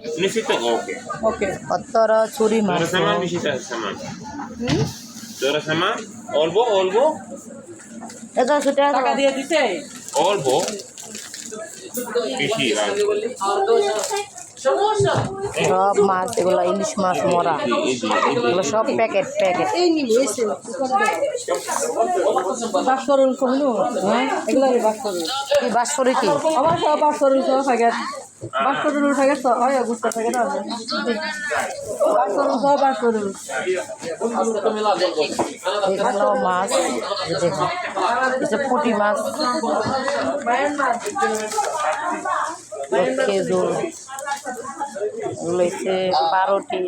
Nisito, okay. ওকে কতরা চুরি মাছ Tora sama, bisita sama. Tora sama, olbo. এটা সেটা টাকা দিয়ে দিছে Olbo. Pishi, right. সব মাছ এগুলো ইলিশ মাছ মরা এগুলো সব প্যাকেট এই নিবি এসে বাস করুন কমলো হ্যাঁ এগুলো বাস করুন কি বাঁশফড়ি কি আমার সব বাস করুন সব থাকে বাস করুন থাকে তো হয় বুঝতে থাকে না বাস করুন সব বাস করুন এগুলো মাছ এই দেখুন এটা পুঁটি মাছ খেজুর এগুলো হচ্ছে পারোটি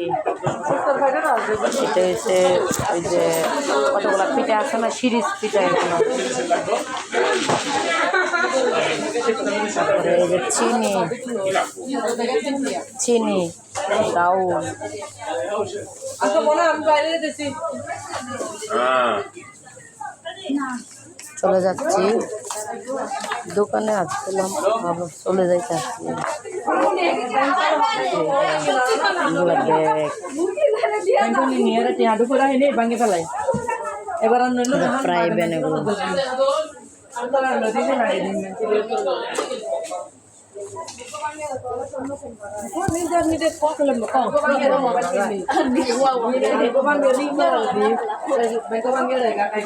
এটা হচ্ছে ওই যে কতগুলো পিঠা আছে না সিরিজ পিঠা এগুলো তারপরে এই যে চিনি ডাউল আচ্ছা মনে আমি বাইরে দিছি Ah. চলে যাচ্ছি দোকানে আসছিলাম আবার চলে যাইতে আসছি ব্যাগ নিয়ে রে টিয়াডু করে হেনে ভাঙে ফেলাই এবার আর নইলো ফ্রাই ব্যান এগুলো নিজে কলম কম নিজে ওয়া ওয়া নিজে গোবান গলি না দি বেগবান গেলে গায়